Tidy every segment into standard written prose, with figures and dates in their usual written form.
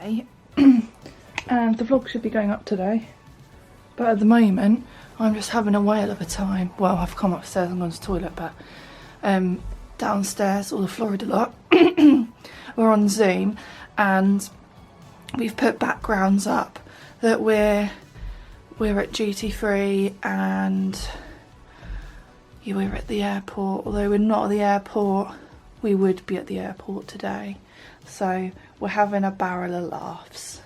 Monday and the vlog should be going up today, but at the moment I'm just having a whale of a time. Well, I've come upstairs and gone to the toilet, but downstairs all the Florida lot we're on Zoom and we've put backgrounds up that we're at duty free and we're at the airport. Although we're not at the airport, we would be at the airport today. So we're having a barrel of laughs,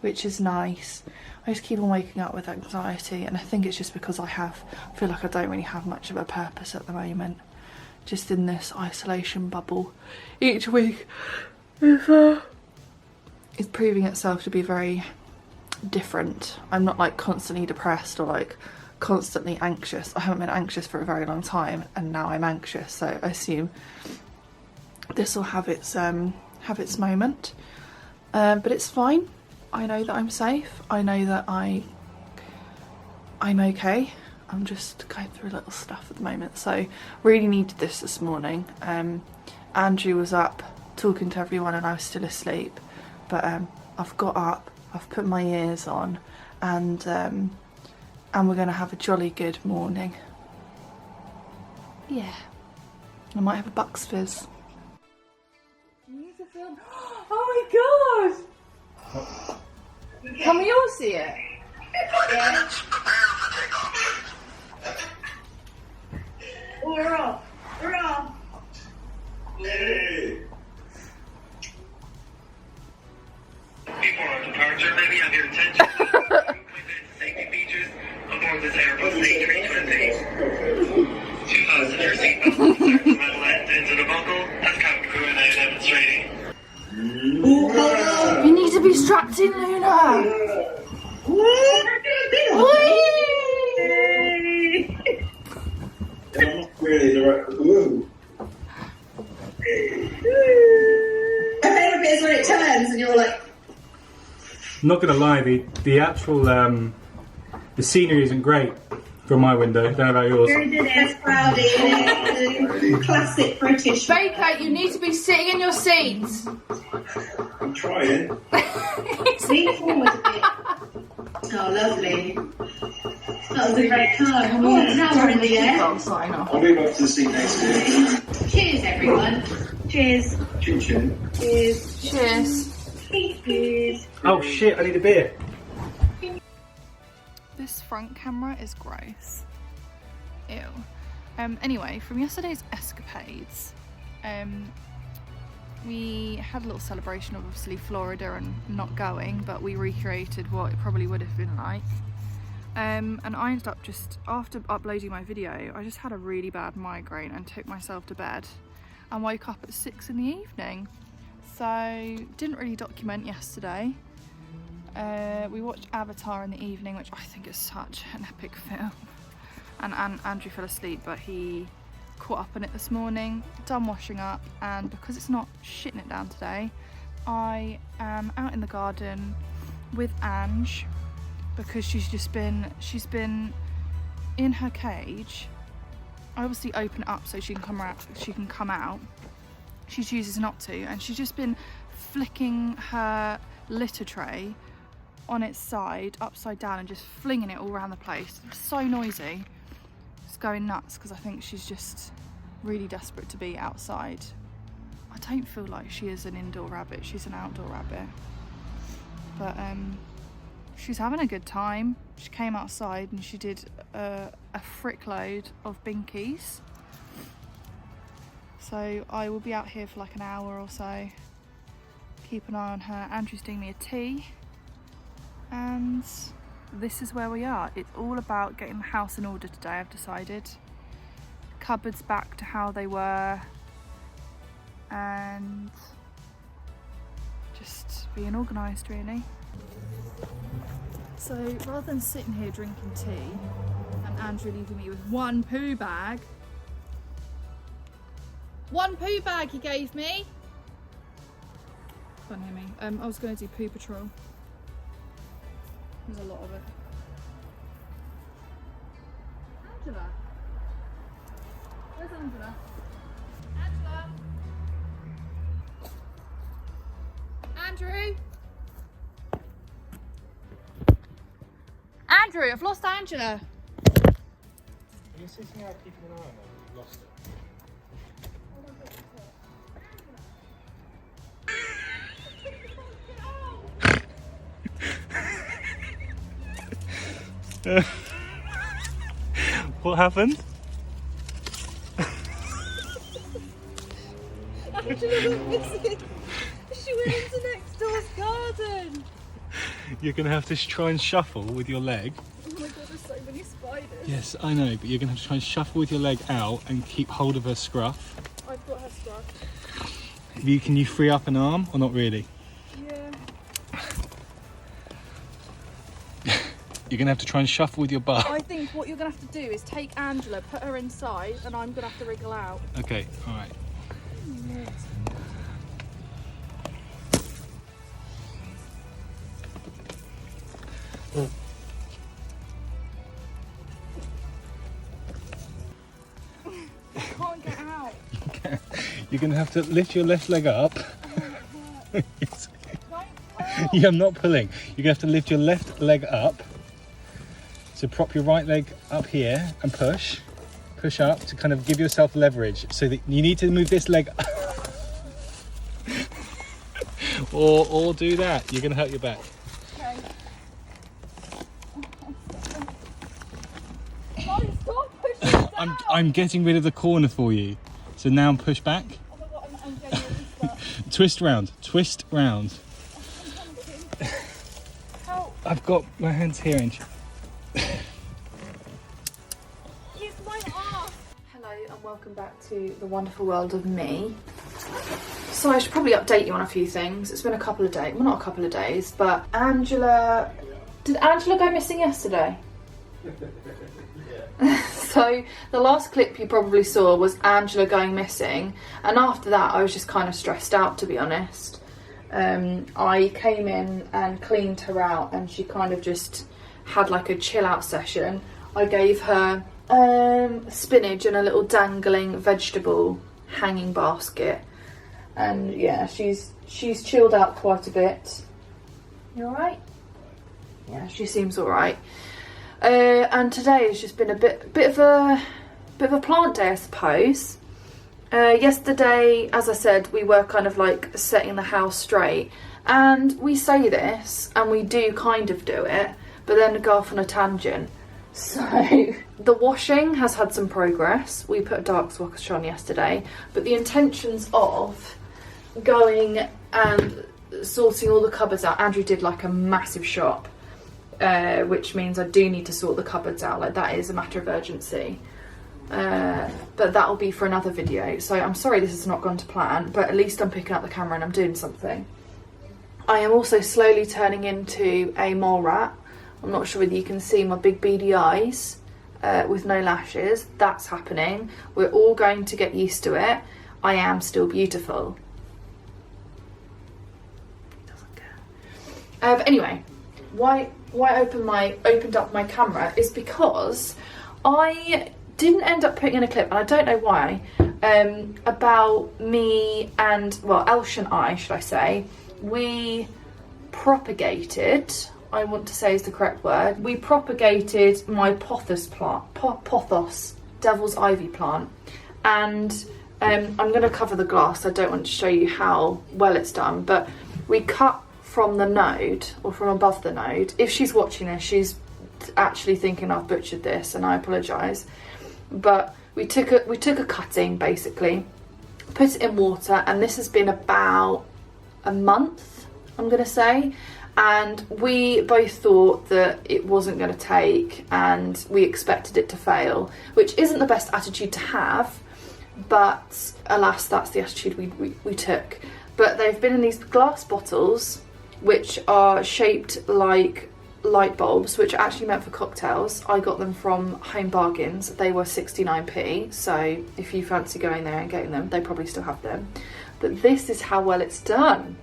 which is nice. I just keep on waking up with anxiety, and I think it's just because I feel like I don't really have much of a purpose at the moment. Just in this isolation bubble. Each week is proving itself to be very different. I'm not like constantly depressed or like constantly anxious. I haven't been anxious for a very long time, and now I'm anxious, so I assume this will have its moment. But it's fine. I know that I'm safe. I know that I'm okay. I'm just going through little stuff at the moment, so really needed this morning. Andrew was up talking to everyone and I was still asleep, but I've got up, I've put my ears on, and we're going to have a jolly good morning. Yeah. I might have a Bucks fizz. Oh my god! Can we all see it? Yeah. Oh, we're off. We're off. Yay! Before our departure, may we have your attention? Safety features aboard this Airbus A320. 2 passenger seatbelts insert the metal end into the buckle, as cabin crew are now demonstrating. You need to be strapped in, Luna! I'm not really the right blue. My favourite bit is when it turns and you're like... I'm not gonna lie, the actual the scenery isn't great from my window. Don't know about yours. Very good, it's cloudy, classic British. Baker, you need to be sitting in your seats. I'm trying. Lean forward a bit. Oh, lovely. That was a great card. Oh, now we're in the air. I'll sign off. I'll move up to the seat next to you. Cheers, everyone. Cheers. Chin chin. Cheers. Cheers. Cheers. Oh shit! I need a beer. This front camera is gross. Ew. Anyway, from yesterday's escapades, we had a little celebration of obviously Florida and not going, but we recreated what it probably would have been like. And I ended up just, after uploading my video, I just had a really bad migraine and took myself to bed and woke up at 6 in the evening. So didn't really document yesterday. We watched Avatar in the evening, which I think is such an epic film. And Andrew fell asleep, but he caught up on it this morning, done washing up, and because it's not shitting it down today, I am out in the garden with Ange because she's been in her cage. I obviously open it up so she can come out. She chooses not to, and she's just been flicking her litter tray on its side, upside down, and just flinging it all around the place. It's so noisy. It's going nuts because I think she's just really desperate to be outside. I don't feel like she is an indoor rabbit, she's an outdoor rabbit. But she's having a good time. She came outside and she did a frick load of binkies. So I will be out here for like an hour or so. Keep an eye on her. Andrew's doing me a tea. And this is where we are. It's all about getting the house in order today, I've decided. Cupboards back to how they were. And just being organised, really. So rather than sitting here drinking tea and Andrew leaving me with one poo bag he gave me. Can't hear me. I was going to do poo patrol. There's a lot of it. Angela. Where's Angela? Angela. Andrew. Andrew, I've lost Angela. You're sitting out keeping an eye on her. You've lost it. What happened? Angela went missing. She went into next door's garden. You're going to have to try and shuffle with your leg. Oh my god, there's so many spiders. Yes, I know, but you're going to have to try and shuffle with your leg out and keep hold of her scruff. I've got her scruff. Can you free up an arm or not really? Yeah. You're going to have to try and shuffle with your butt. I think what you're going to have to do is take Angela, put her inside, and I'm going to have to wriggle out. Okay, alright. I can't get out. You're going to have to lift your left leg up. Right? Yeah, I'm not pulling. You're going to have to lift your left leg up. So prop your right leg up here and push. Push up to kind of give yourself leverage. So that you need to move this leg up. or do that. You're going to hurt your back. Okay. No, stop pushing down. I'm getting rid of the corner for you. So now push back. Oh my god, I'm genuinely stuck. Twist round. Twist round. Help. I've got my hands here, Ange. Kiss my ass. Hello and welcome back to the wonderful world of me. So I should probably update you on a few things. It's been a couple of days, well not a couple of days, but did Angela go missing yesterday? So the last clip you probably saw was Angela going missing, and after that I was just kind of stressed out, to be honest. I came in and cleaned her out and she kind of just had like a chill out session. I gave her spinach and a little dangling vegetable hanging basket, and yeah, she's chilled out quite a bit. You alright? Yeah, she seems alright. And today has just been a bit of a plant day, I suppose. Yesterday, as I said, we were kind of like setting the house straight, and we say this and we do kind of do it, but then go off on a tangent. So the washing has had some progress. We put a dark wash on yesterday, but the intentions of going and sorting all the cupboards out, Andrew did like a massive shop, which means I do need to sort the cupboards out. Like, that is a matter of urgency. But that'll be for another video. So I'm sorry this has not gone to plan, but at least I'm picking up the camera and I'm doing something. I am also slowly turning into a mole rat. I'm not sure whether you can see my big beady eyes with no lashes. That's happening. We're all going to get used to it. I am still beautiful. Doesn't care. But anyway, why I opened up my camera is because I didn't end up putting in a clip, and I don't know why, about me and, well, Elsh and I, should I say, we propagated, I want to say is the correct word, we propagated my pothos plant, pothos, devil's ivy plant, and I'm going to cover the glass. I don't want to show you how well it's done, but we cut from the node, or from above the node. If she's watching this, she's actually thinking I've butchered this, and I apologise. But we took a cutting, basically, put it in water, and this has been about a month, I'm gonna say, and we both thought that it wasn't going to take, and we expected it to fail, which isn't the best attitude to have, but alas, that's the attitude we took. But they've been in these glass bottles which are shaped like light bulbs, which are actually meant for cocktails. I got them from Home Bargains. They were 69p, so if you fancy going there and getting them, they probably still have them. But this is how well it's done.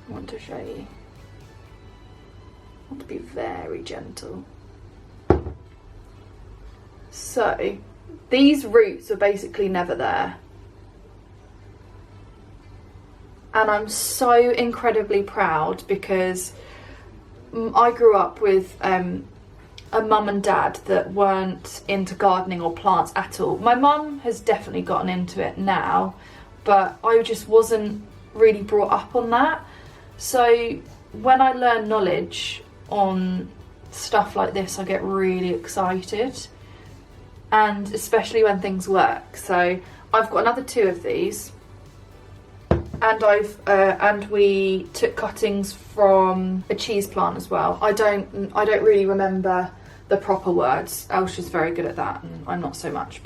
I want to show you. I want to be very gentle. So these roots are basically never there, and I'm so incredibly proud because I grew up with a mum and dad that weren't into gardening or plants at all. My mum has definitely gotten into it now, but I just wasn't really brought up on that. So when I learn knowledge on stuff like this, I get really excited, and especially when things work. So I've got another 2 of these, and and we took cuttings from a cheese plant as well. I don't really remember the proper words. Elsha's very good at that, and I'm not so much.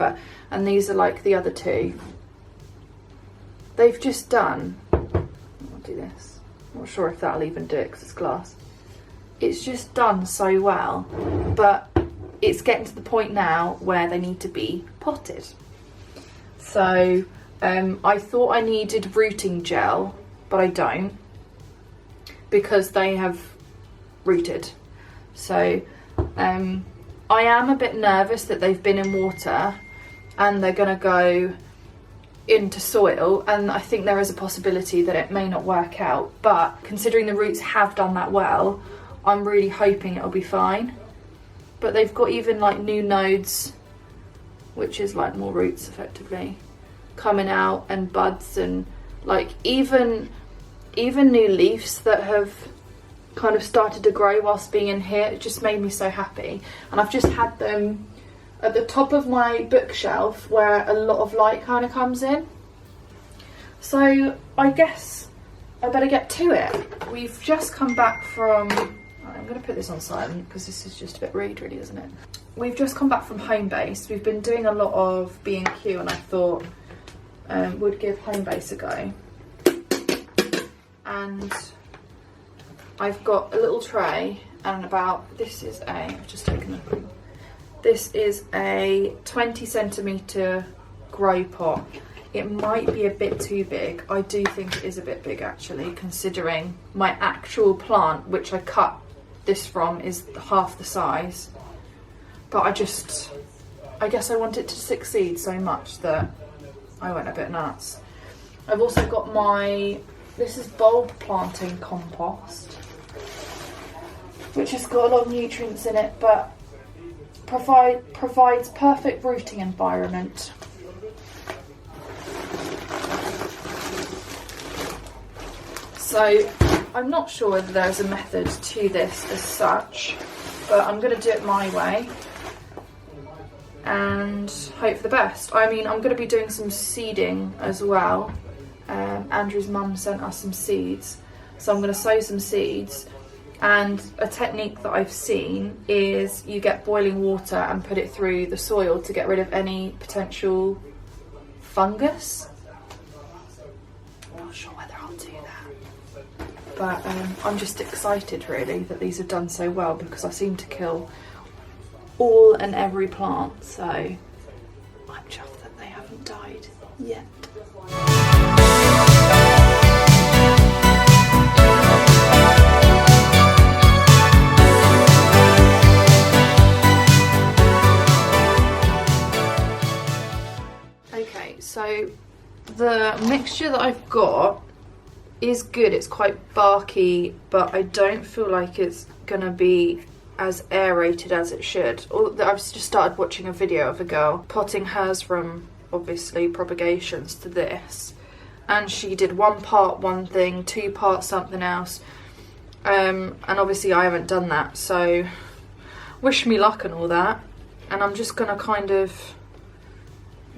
And these are like the other 2. They've just done. I'll do this. I'm not sure if that'll even do it because it's glass. It's just done so well, but it's getting to the point now where they need to be potted. So I thought I needed rooting gel, but I don't, because they have rooted. So I am a bit nervous that they've been in water and they're going to go into soil, and I think there is a possibility that it may not work out, but considering the roots have done that well, I'm really hoping it'll be fine. But they've got even like new nodes, which is like more roots effectively, coming out, and buds, and like even new leaves that have kind of started to grow whilst being in here. It just made me so happy. And I've just had them at the top of my bookshelf where a lot of light kind of comes in. So I guess I better get to it. We've just come back from, I'm going to put this on silent because this is just a bit rude really, isn't it? We've just come back from home base. We've been doing a lot of B&Q, and I thought would give home base a go. And I've got a little tray, and this is a 20 centimetre grow pot. It might be a bit too big. I do think it is a bit big actually, considering my actual plant, which I cut this from, is half the size. But I guess I want it to succeed so much that I went a bit nuts. I've also got this is bulb planting compost, which has got a lot of nutrients in it, but provides perfect rooting environment. So I'm not sure whether there's a method to this as such, but I'm going to do it my way and hope for the best. I mean, I'm going to be doing some seeding as well. Andrew's mum sent us some seeds, so I'm going to sow some seeds. And a technique that I've seen is you get boiling water and put it through the soil to get rid of any potential fungus. I'm not sure whether I'll do that, but I'm just excited really that these have done so well, because I seem to kill all and every plant, so I'm chuffed that they haven't died yet. Okay, so the mixture that I've got is good. It's quite barky, but I don't feel like it's gonna be as aerated as it should. I've just started watching a video of a girl potting hers from, obviously, propagations to this, and she did 1 part one thing, 2 parts something else, and obviously I haven't done that, so wish me luck and all that. And I'm just gonna kind of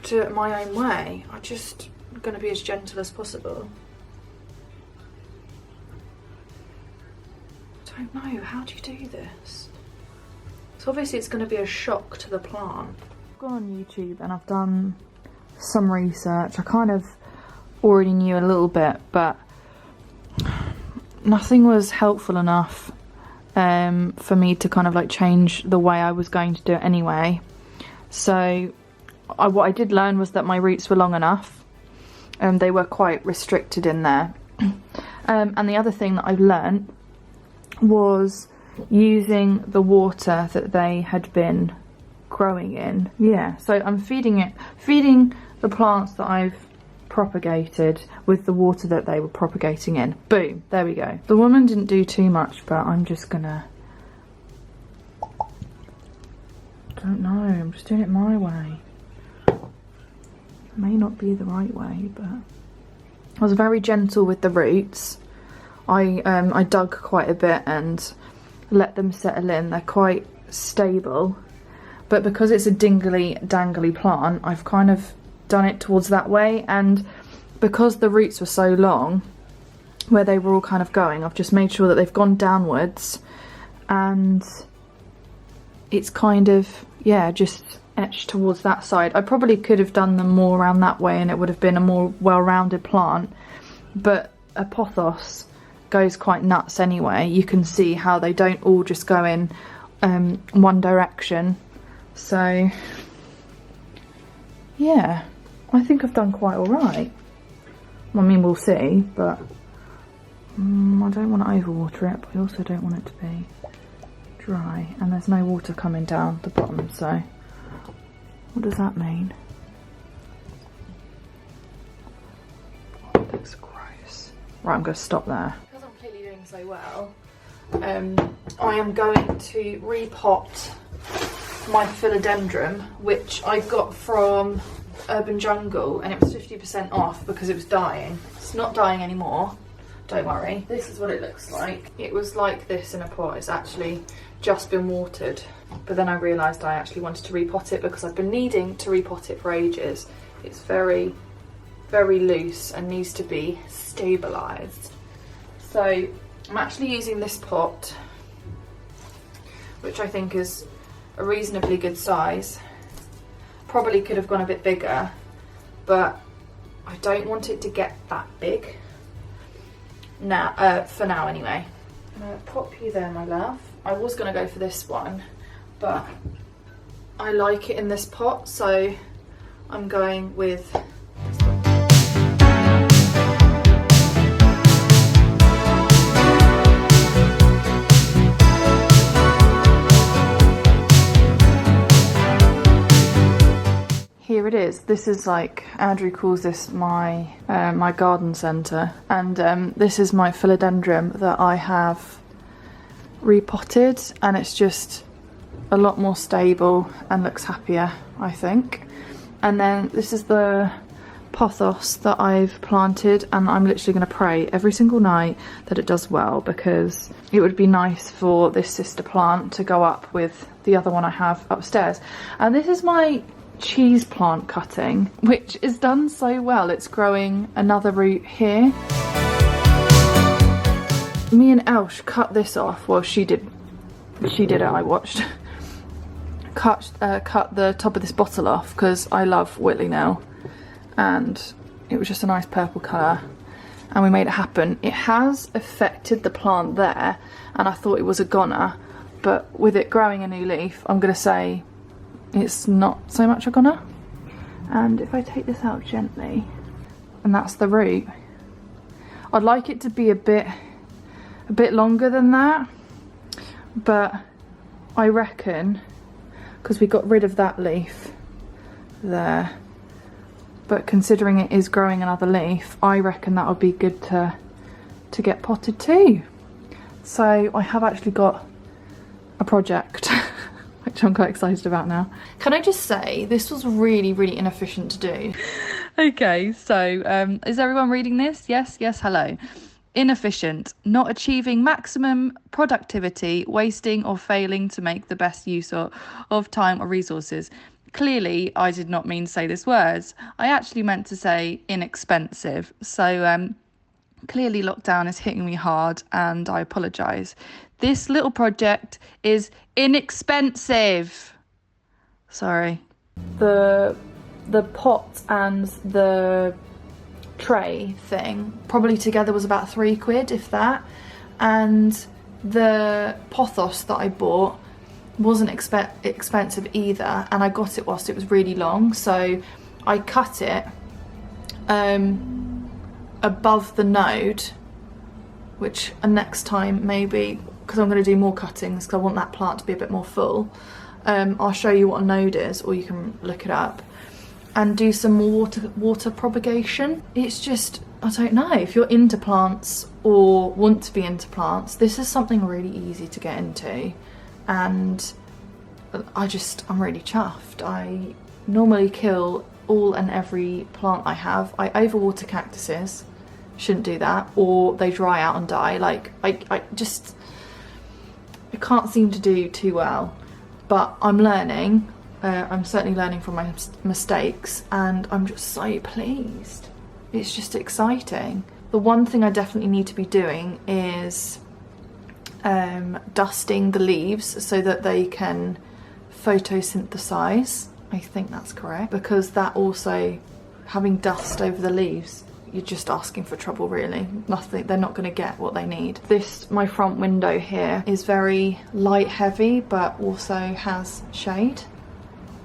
do it my own way. I'm just gonna be as gentle as possible. I don't know, how do you do this? So obviously it's going to be a shock to the plant. I've gone on YouTube and I've done some research. I kind of already knew a little bit, but nothing was helpful enough for me to kind of like change the way I was going to do it anyway. So what I did learn was that my roots were long enough, and they were quite restricted in there. And the other thing that I've learned was using the water that they had been growing in. Yeah, so I'm feeding the plants that I've propagated with the water that they were propagating in. Boom, there we go. The woman didn't do too much, but I'm just gonna, don't know, I'm just doing it my way. May not be the right way, but I was very gentle with the roots. I dug quite a bit and let them settle in. They're quite stable, but because it's a dingly dangly plant, I've kind of done it towards that way, and because the roots were so long where they were all kind of going, I've just made sure that they've gone downwards, and it's kind of, yeah, just etched towards that side. I probably could have done them more around that way and it would have been a more well-rounded plant, but a pothos goes quite nuts anyway. You can see how they don't all just go in one direction. So yeah, I think I've done quite alright. I mean, we'll see, but I don't want to overwater it, but I also don't want it to be dry, and there's no water coming down the bottom, so what does that mean? Oh, it looks gross. Right, I'm going to stop there. Because I'm clearly doing so well, I am going to repot my philodendron, which I got from Urban Jungle, and it was 50% off because it was dying. It's not dying anymore, don't worry. This is what it looks like. It was like this in a pot. It's actually just been watered, but then I realised I actually wanted to repot it because I've been needing to repot it for ages. It's very, very loose and needs to be stabilised. So I'm actually using this pot, which I think is a reasonably good size. Probably could have gone a bit bigger, but I don't want it to get that big now, for now anyway. I'm gonna pop you there, my love. I was gonna go for this one, but I like it in this pot, so I'm going with this one. Here it is. This is, like Andrew calls this, my my garden centre, and this is my philodendron that I have repotted, and it's just a lot more stable and looks happier, I think. And then this is the pothos that I've planted, and I'm literally going to pray every single night that it does well, because it would be nice for this sister plant to go up with the other one I have upstairs. And this is my cheese plant cutting, which is done so well. It's growing another root here. Me and Elsh cut this off. Well, she did it, I watched. Cut the top of this bottle off because I love Whitley now, and it was just a nice purple colour, and we made it happen. It has affected the plant there, and I thought it was a goner, but with it growing a new leaf, I'm going to say it's not so much a goner. And if I take this out gently, and that's the root. I'd like it to be a bit longer than that, but I reckon, because we got rid of that leaf there, but considering it is growing another leaf, I reckon that would be good to get potted too. So I have actually got a project which I'm quite excited about now. Can I just say, this was really, really inefficient to do. Okay, so is everyone reading this? Yes, hello. Inefficient, not achieving maximum productivity, wasting or failing to make the best use of time or resources. Clearly, I did not mean to say these words. I actually meant to say inexpensive. So clearly lockdown is hitting me hard, and I apologise. This little project is inexpensive. Sorry. The pot and the tray thing probably together was about £3, if that, and the pothos that I bought wasn't expensive either, and I got it whilst it was really long, so I cut it above the node, which next time maybe, because I'm going to do more cuttings because I want that plant to be a bit more full, I'll show you what a node is, or you can look it up. and do some water propagation. It's just, I don't know, if you're into plants or want to be into plants, this is something really easy to get into, and I'm really chuffed. I normally kill all and every plant I have. I overwater cactuses, shouldn't do that, or they dry out and die. Like, I can't seem to do too well, but I'm learning. I'm certainly learning from my mistakes, and I'm just so pleased. It's just exciting. The one thing I definitely need to be doing is dusting the leaves so that they can photosynthesize. I think that's correct, because that also, having dust over the leaves, you're just asking for trouble really. Nothing, they're not going to get what they need. My front window here is very light heavy, but also has shade.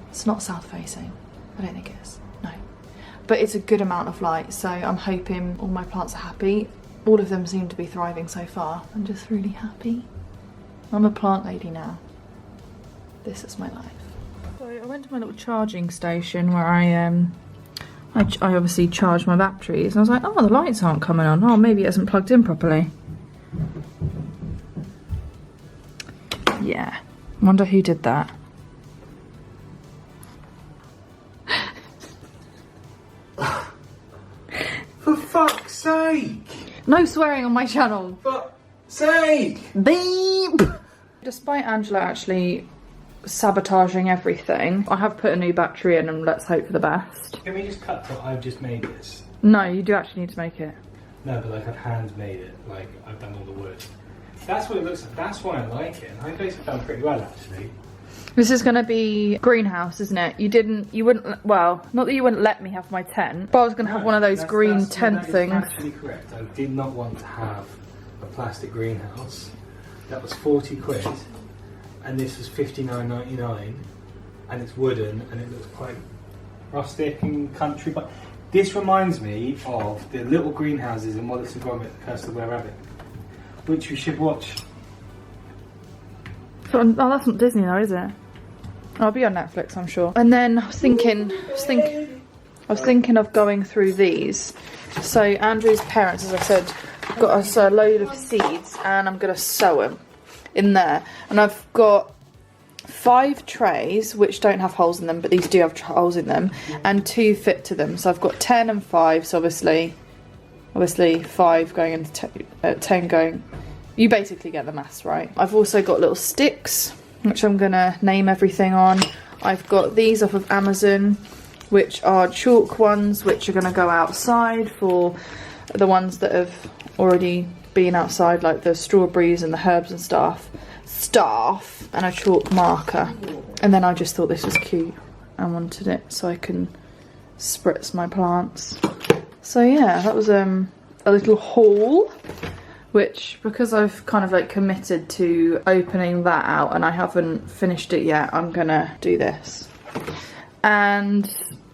It's not south facing, I don't think it is, no. But it's a good amount of light, so I'm hoping all my plants are happy. All of them seem to be thriving so far. I'm just really happy. I'm a plant lady now. This is my life. So I went to my little charging station where I obviously charged my batteries, and I was like, oh, the lights aren't coming on. Oh, maybe it hasn't plugged in properly. Yeah, wonder who did that. For fuck's sake! No swearing on my channel. For fuck's sake! Beep! Despite Angela actually sabotaging everything, I have put a new battery in, and let's hope for the best. Can we just cut to I've just made this? No, you do actually need to make it. No, but like I've hand made it, like I've done all the wood. That's what it looks like, that's why I like it, and I basically done pretty well actually. This is going to be greenhouse, isn't it? You wouldn't, well, not that you wouldn't let me have my tent, but I was going to have one of those green tent things. That's actually correct. I did not want to have a plastic greenhouse. That was 40 quid, and this was 59.99, and it's wooden, and it looks quite rustic and country. But this reminds me of the little greenhouses in Wallace and Gromit, The Curse of the Were Rabbit, which we should watch. Oh, that's not Disney though, is it? I'll be on Netflix, I'm sure. And then I was thinking of going through these. So Andrew's parents, as I said, got us a load of seeds, and I'm gonna sow them in there. And I've got 5 trays which don't have holes in them, but these do have holes in them, and 2 fit to them. So I've got 10 and 5. So obviously 5 going into 10 going. You basically get the maths right. I've also got little sticks, which I'm gonna name everything on. I've got these off of Amazon, which are chalk ones, which are gonna go outside for the ones that have already been outside, like the strawberries and the herbs and stuff, and a chalk marker. And then I just thought this was cute and wanted it so I can spritz my plants. So yeah, that was a little haul. Which, because I've kind of like committed to opening that out and I haven't finished it yet, I'm gonna do this. And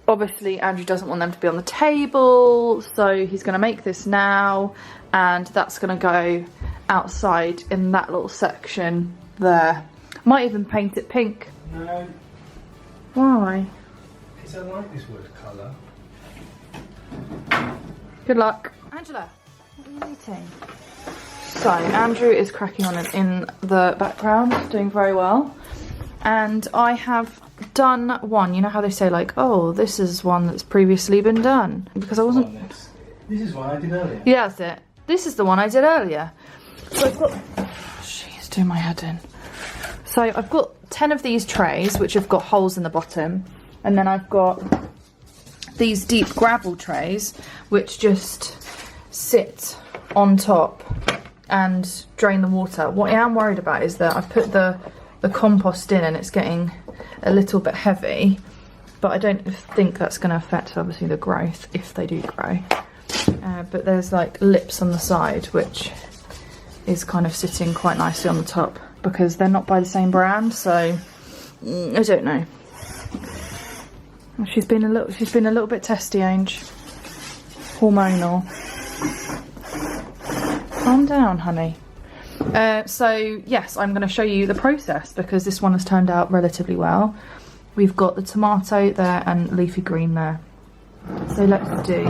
obviously Andrew doesn't want them to be on the table, so he's gonna make this now, and that's gonna go outside in that little section there. Might even paint it pink. No. Why? Because I like this wood colour. Good luck. Angela, what are you eating? So Andrew is cracking on in the background, doing very well. And I have done one. You know how they say like, oh, this is one that's previously been done? Because I wasn't... This is one I did earlier. Yeah, that's it. This is the one I did earlier. So I've got... She's doing my head in. So I've got 10 of these trays, which have got holes in the bottom. And then I've got these deep gravel trays, which just sit on top and drain the water. What I am worried about is that I've put the compost in and it's getting a little bit heavy, but I don't think that's going to affect obviously the growth if they do grow. But there's like lips on the side, which is kind of sitting quite nicely on the top because they're not by the same brand, so I don't know. She's been a little bit testy, Ange. Hormonal. Calm down, honey. So yes, I'm going to show you the process because this one has turned out relatively well. We've got the tomato there and leafy green there. So let's do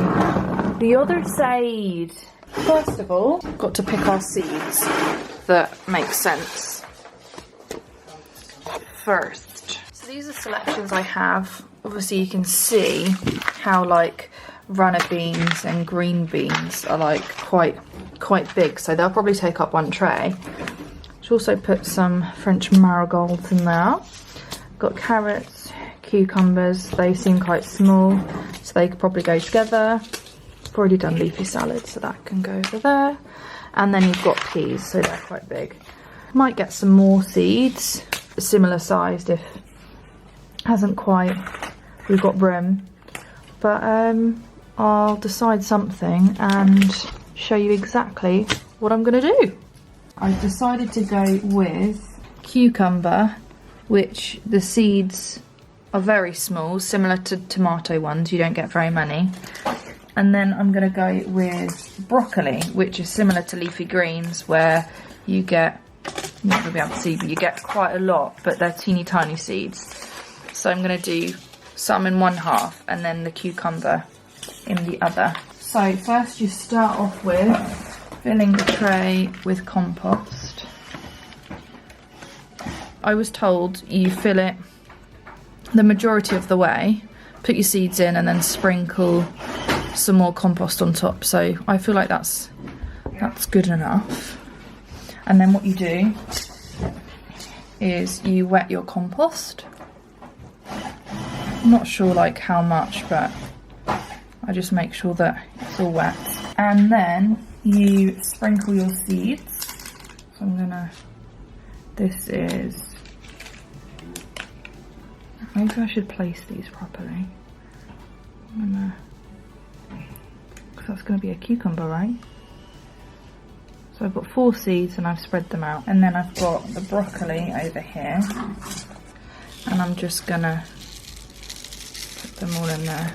the other side. First of all, got to pick our seeds that make sense first. So these are selections I have. Obviously you can see how like runner beans and green beans are like quite big, so they'll probably take up one tray. Should also put some French marigolds in there. Got carrots, cucumbers, they seem quite small, so they could probably go together. I've already done leafy salad, so that can go over there. And then you've got peas, so they're quite big. Might get some more seeds, similar sized if hasn't quite, we've got room. But I'll decide something and show you exactly what I'm gonna do. I've decided to go with cucumber, which the seeds are very small, similar to tomato ones, you don't get very many. And then I'm gonna go with broccoli, which is similar to leafy greens, where you get, you're not gonna be able to see, but you get quite a lot, but they're teeny tiny seeds. So I'm gonna do some in one half and then the cucumber in the other. So first you start off with filling the tray with compost. I was told you fill it the majority of the way, put your seeds in and then sprinkle some more compost on top. So I feel like that's good enough. And then what you do is you wet your compost. I'm not sure like how much, but I just make sure that it's all wet. And then you sprinkle your seeds. So I'm gonna, this is, maybe I should place these properly. I'm gonna, because that's gonna be a cucumber, right? So I've got 4 seeds and I've spread them out. And then I've got the broccoli over here. And I'm just gonna put them all in there.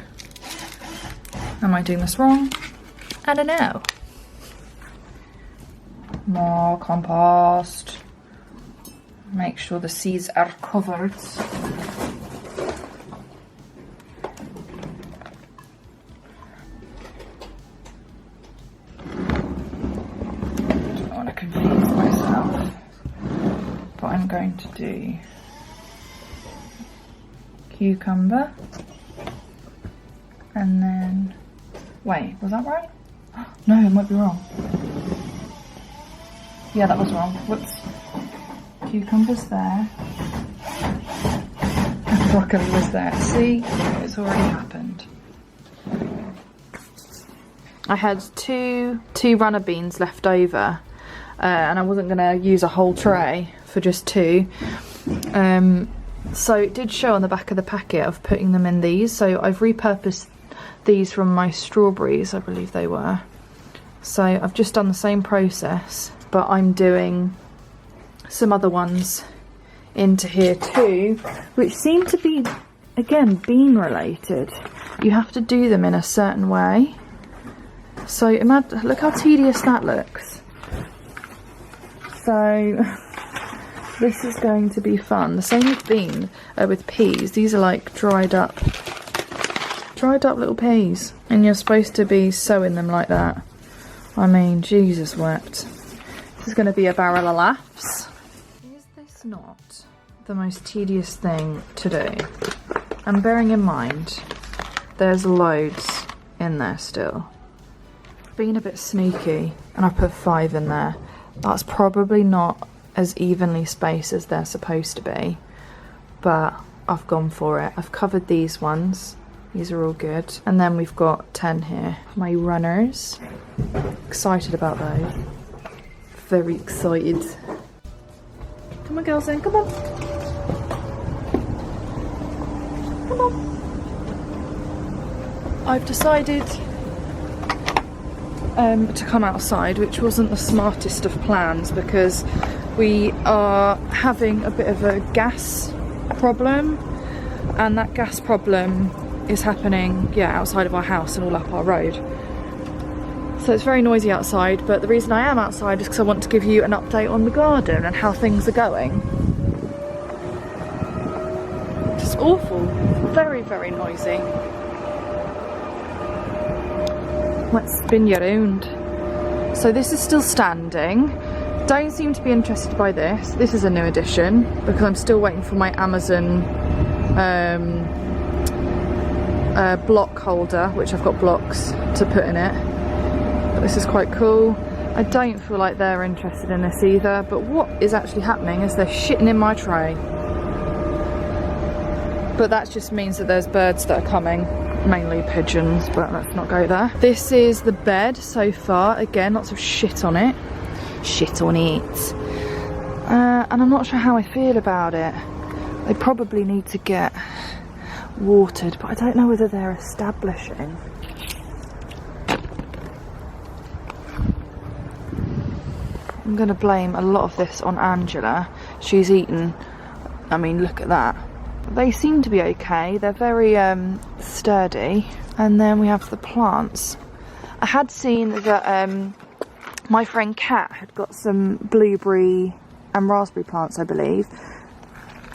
Am I doing this wrong? I don't know. More compost. Make sure the seeds are covered. Don't want to confuse myself, but I'm going to do cucumber and then, wait, was that right? No, it might be wrong. Yeah, that was wrong. Whoops. Cucumbers there. And broccoli was there. See? It's already happened. I had two runner beans left over, and I wasn't going to use a whole tray for just 2. So it did show on the back of the packet of putting them in these. So I've repurposed these from my strawberries, I believe they were. So I've just done the same process, but I'm doing some other ones into here too, which seem to be, again, bean related. You have to do them in a certain way. So imagine, look how tedious that looks. So this is going to be fun. The same with with peas. These are like dried up little peas, and you're supposed to be sewing them like that. I mean, Jesus wept. This is going to be a barrel of laughs. Is this not the most tedious thing to do? And bearing in mind, there's loads in there still. Being a bit sneaky, and I put 5 in there. That's probably not as evenly spaced as they're supposed to be, but I've gone for it. I've covered these ones. These are all good. And then we've got 10 here. My runners. Excited about those. Very excited. Come on, girls, in. Come on. Come on. I've decided to come outside, which wasn't the smartest of plans because we are having a bit of a gas problem, and that gas problem is happening, yeah, outside of our house and all up our road. So it's very noisy outside, but the reason I am outside is because I want to give you an update on the garden and how things are going. Just just awful. Very, very noisy. Let's spin you around. So this is still standing. Don't seem to be interested by this. This is a new addition because I'm still waiting for my Amazon block holder, which I've got blocks to put in it. But this is quite cool. I don't feel like they're interested in this either, but what is actually happening is they're shitting in my tray. But that just means that there's birds that are coming, mainly pigeons, but let's not go there. This is the bed so far. Again, lots of shit on it. Shit on it. And I'm not sure how I feel about it. They probably need to get watered, but I don't know whether they're establishing. I'm going to blame a lot of this on Angela. She's eaten, I mean, look at that. They seem to be okay. They're very sturdy. And then we have the plants. I had seen that my friend Kat had got some blueberry and raspberry plants, I believe,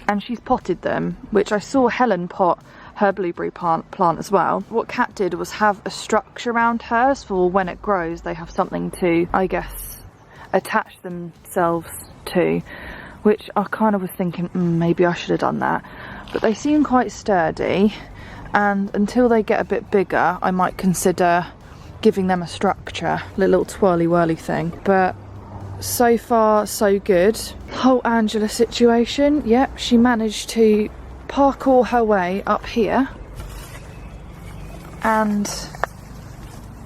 and she's potted them, which I saw Helen pot her blueberry plant as well. What Kat did was have a structure around hers for when it grows they have something to, I guess, attach themselves to, which I kind of was thinking maybe I should have done that, but they seem quite sturdy, and until they get a bit bigger I might consider giving them a structure, a little twirly whirly thing. But so far so good. Whole Angela situation, yep, she managed to parkour her way up here and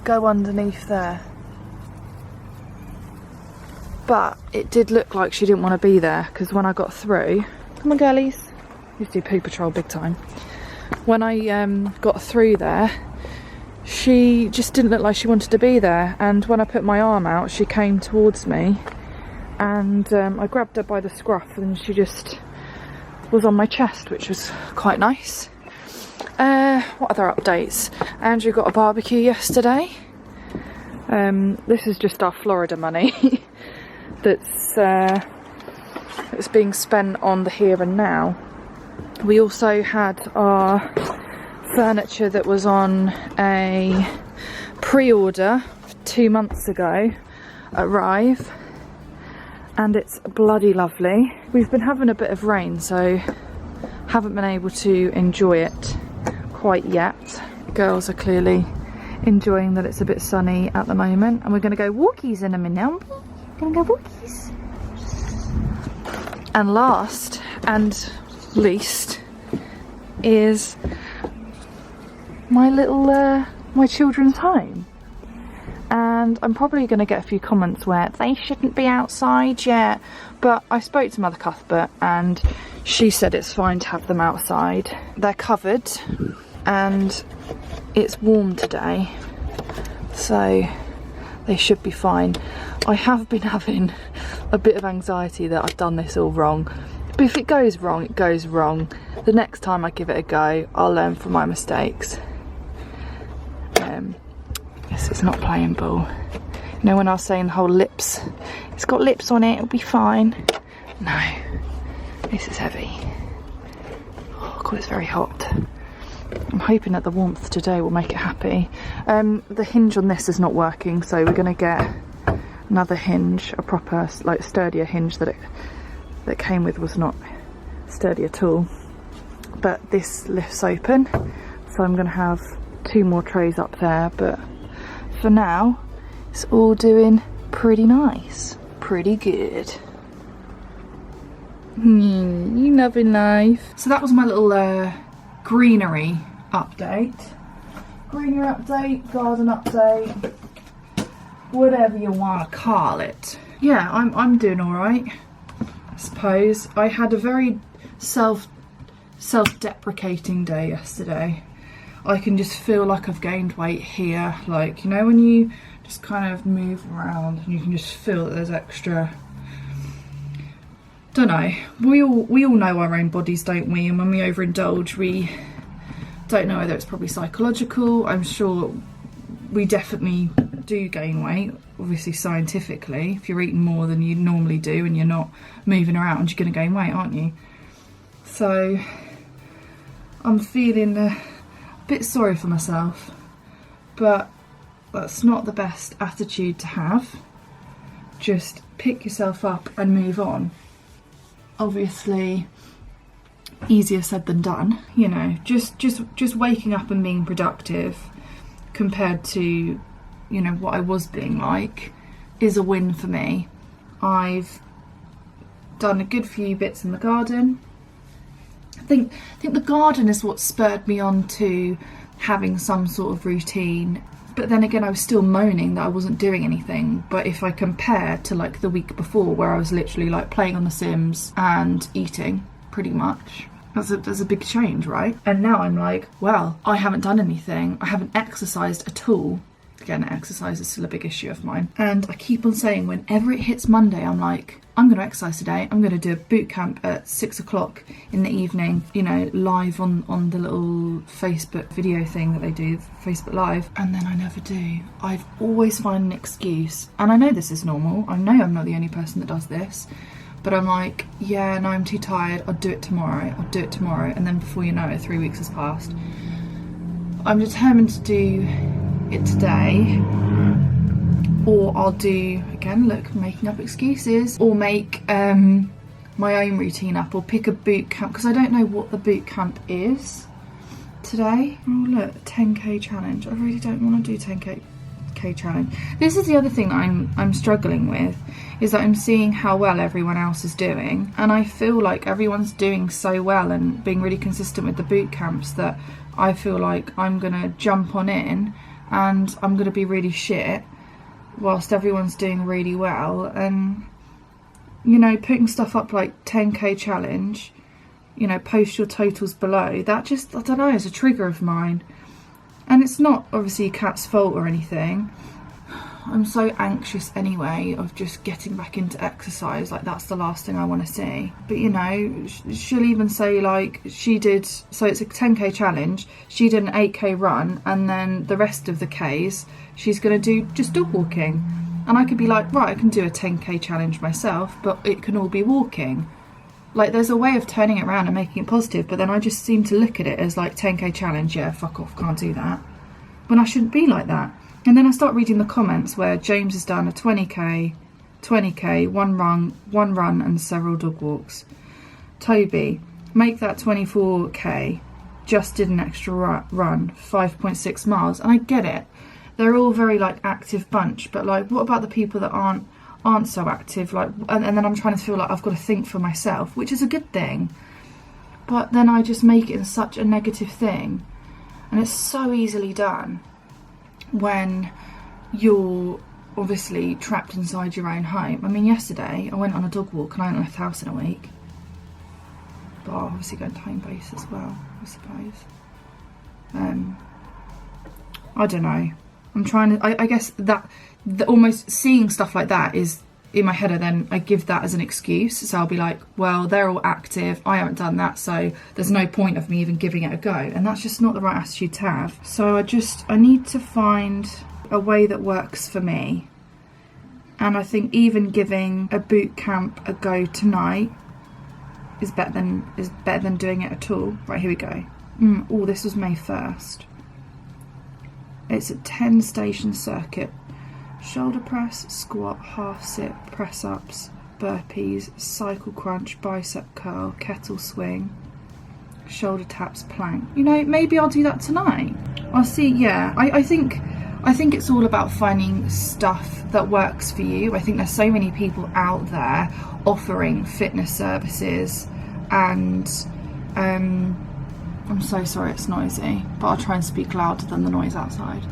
go underneath there. But it did look like she didn't want to be there, because when I got through, come on girlies, you do poo patrol big time. When I got through there, she just didn't look like she wanted to be there, and when I put my arm out she came towards me, and I grabbed her by the scruff and she just was on my chest, which was quite nice. What other updates? Andrew got a barbecue yesterday. This is just our Florida money that's being spent on the here and now. We also had our furniture that was on a pre-order 2 months ago arrive, and it's bloody lovely. We've been having a bit of rain, so haven't been able to enjoy it quite yet. Girls are clearly enjoying that it's a bit sunny at the moment, and we're going to go walkies in a minute. Gonna go walkies. And last and least is my little my children's home, and I'm probably going to get a few comments where they shouldn't be outside yet, but I spoke to Mother Cuthbert and she said it's fine to have them outside. They're covered and it's warm today, so they should be fine. I have been having a bit of anxiety that I've done this all wrong, but if it goes wrong, it goes wrong. The next time I give it a go, I'll learn from my mistakes. Yes, it's not playing ball. You know when I was saying the whole lips, it's got lips on it, it'll be fine. No, this is heavy. Oh God, it's very hot. I'm hoping that the warmth today will make it happy. The hinge on this is not working, so we're going to get another hinge, a proper, like, sturdier hinge. That came with was not sturdy at all. But this lifts open, so I'm going to have 2 more trays up there, but for now it's all doing pretty nice, pretty good. You loving life. So that was my little greenery update, garden update, whatever you want to call it. Yeah, I'm doing all right, I suppose. I had a very self-deprecating day yesterday. I can just feel like I've gained weight here, like, you know, when you just kind of move around and you can just feel that there's extra. Don't know, we all know our own bodies, don't we? And when we overindulge, we don't know whether it's probably psychological. I'm sure we definitely do gain weight, obviously scientifically. If you're eating more than you normally do and you're not moving around, you're going to gain weight, aren't you? So I'm feeling a bit sorry for myself, but that's not the best attitude to have. Just pick yourself up and move on. Obviously, easier said than done, you know, just waking up and being productive compared to, you know, what I was being like is a win for me. I've done a good few bits in the garden. I think the garden is what spurred me on to having some sort of routine. But then again, I was still moaning that I wasn't doing anything. But if I compare to like the week before, where I was literally like playing on The Sims and eating, pretty much, there's a big change, right? And now I'm like, well, I haven't done anything. I haven't exercised at all. Again, exercise is still a big issue of mine. And I keep on saying, whenever it hits Monday, I'm like, I'm going to exercise today. I'm going to do a boot camp at 6 o'clock in the evening, you know, live on the little Facebook video thing that they do, Facebook Live. And then I never do. I've always found an excuse. And I know this is normal. I know I'm not the only person that does this. But I'm like, yeah, no, I'm too tired. I'll do it tomorrow. I'll do it tomorrow. And then before you know it, 3 weeks has passed. I'm determined to do it today, or I'll do, again, look, making up excuses, or make my own routine up, or pick a boot camp, because I don't know what the boot camp is today. Oh look, 10k challenge. I really don't want to do 10k challenge. This is the other thing that I'm struggling with, is that I'm seeing how well everyone else is doing, and I feel like everyone's doing so well and being really consistent with the boot camps that I feel like I'm gonna jump on in and I'm gonna be really shit whilst everyone's doing really well. And, you know, putting stuff up like 10k challenge, you know, post your totals below, that just, I don't know, is a trigger of mine. And it's not obviously Kat's fault or anything. I'm so anxious anyway of just getting back into exercise, like that's the last thing I want to see. But you know, she'll even say like she did, so it's a 10k challenge, she did an 8k run, and then the rest of the Ks she's going to do just dog walking. And I could be like, right, I can do a 10k challenge myself, but it can all be walking. Like there's a way of turning it around and making it positive, but then I just seem to look at it as like 10k challenge, yeah, fuck off, can't do that. When I shouldn't be like that. And then I start reading the comments where James has done a 20k, one run and several dog walks. Toby, make that 24k, just did an extra run, 5.6 miles. And I get it. They're all very like active bunch, but like what about the people that aren't so active? Like, and then I'm trying to feel like I've got to think for myself, which is a good thing. But then I just make it in such a negative thing. And it's so easily done when you're obviously trapped inside your own home. I mean, yesterday I went on a dog walk and I hadn't left the house in a week. But I'll obviously go to home base as well, I suppose. I don't know. I'm trying to, I guess that almost seeing stuff like that is in my head, and then I give that as an excuse. So I'll be like, well, they're all active, I haven't done that, so there's no point of me even giving it a go. And that's just not the right attitude to have. So I need to find a way that works for me. And I think even giving a boot camp a go tonight is better than doing it at all. Right, here we go. Oh, this was May 1st. It's a 10 station circuit. Shoulder press, squat, half sit, press ups, burpees, cycle crunch, bicep curl, kettle swing, shoulder taps, plank. You know, maybe I'll do that tonight. I'll see. Yeah, I think it's all about finding stuff that works for you. I think there's so many people out there offering fitness services, and I'm so sorry it's noisy, but I'll try and speak louder than the noise outside.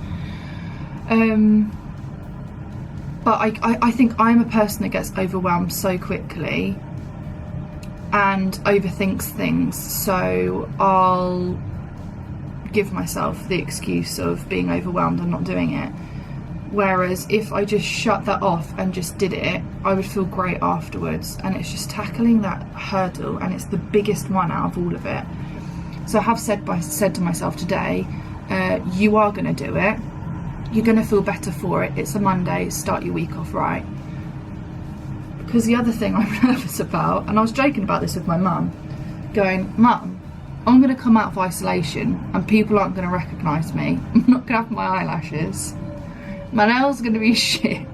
But I think I'm a person that gets overwhelmed so quickly and overthinks things, so I'll give myself the excuse of being overwhelmed and not doing it. Whereas if I just shut that off and just did it, I would feel great afterwards. And it's just tackling that hurdle, and it's the biggest one out of all of it. So I have said to myself today, you are going to do it. You're going to feel better for it. It's a Monday, start your week off right. Because the other thing I'm nervous about, and I was joking about this with my mum, going, Mum, I'm going to come out of isolation and people aren't going to recognise me. I'm not going to have my eyelashes. My nails are going to be shit.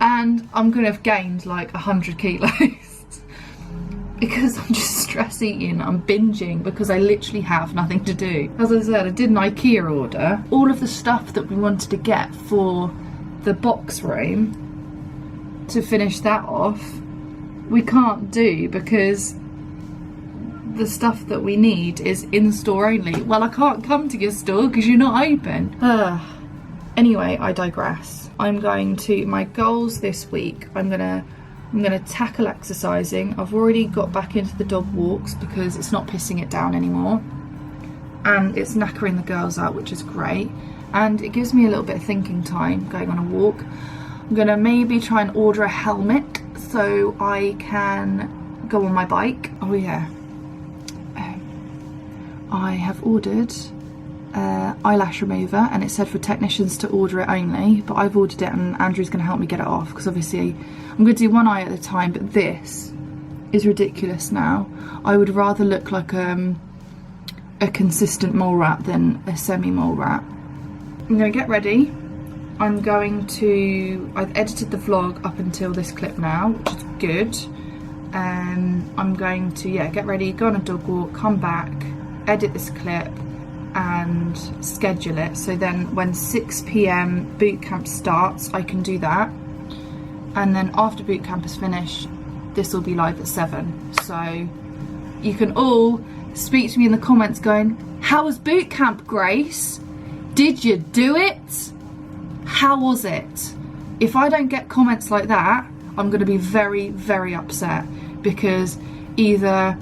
And I'm going to have gained like 100 kilos. Because I'm just stress eating, I'm binging because I literally have nothing to do. As I said, I did an IKEA order. All of the stuff that we wanted to get for the box room, to finish that off, we can't do because the stuff that we need is in store only. Well, I can't come to your store because you're not open. Anyway, I digress. I'm going to, my goals this week, I'm gonna tackle exercising. I've already got back into the dog walks because it's not pissing it down anymore. And it's knackering the girls out, which is great. And it gives me a little bit of thinking time going on a walk. I'm gonna maybe try and order a helmet so I can go on my bike. Oh yeah. I have ordered eyelash remover, and it said for technicians to order it only, but I've ordered it and Andrew's going to help me get it off because obviously I'm going to do one eye at a time, but this is ridiculous now. I would rather look like a consistent mole rat than a semi mole rat. I'm going to get ready. I've edited the vlog up until this clip now, which is good. I'm going to get ready, go on a dog walk, come back, edit this clip and schedule it, so then when 6 PM boot camp starts I can do that, and then after boot camp is finished this will be live at 7, so you can all speak to me in the comments going, how was boot camp, Grace? Did you do it? How was it? If I don't get comments like that, I'm going to be very, very upset, because either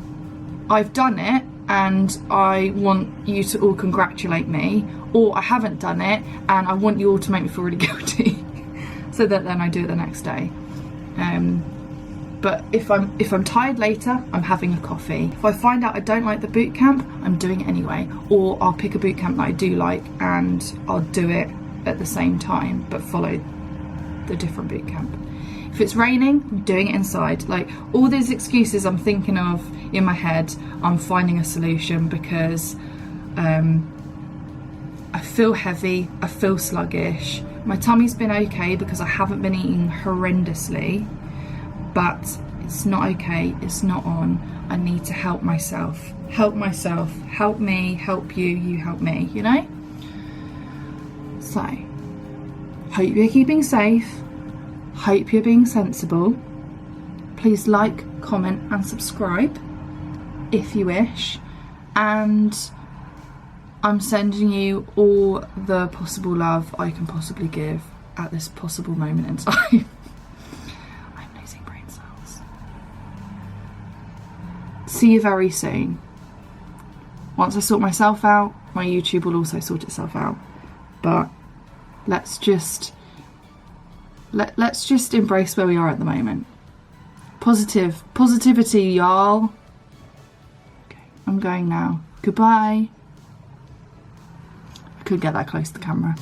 I've done it and I want you to all congratulate me, or I haven't done it and I want you all to make me feel really guilty so that then I do it the next day. But if I'm tired later, I'm having a coffee. If I find out I don't like the boot camp, I'm doing it anyway, or I'll pick a boot camp that I do like and I'll do it at the same time but follow the different boot camp. If it's raining, I'm doing it inside. Like, all these excuses I'm thinking of in my head, I'm finding a solution, because I feel heavy, I feel sluggish. My tummy's been okay because I haven't been eating horrendously, but it's not okay, it's not on. I need to help myself. Help myself, help me, help you, you help me, you know? So, hope you're keeping safe. Hope you're being sensible. Please like, comment and subscribe if you wish, and I'm sending you all the possible love I can possibly give at this possible moment in time. I'm losing brain cells. See you very soon. Once I sort myself out, my YouTube will also sort itself out, but let's just embrace where we are at the moment. Positivity, y'all. Okay, I'm going now. Goodbye. I couldn't get that close to the camera.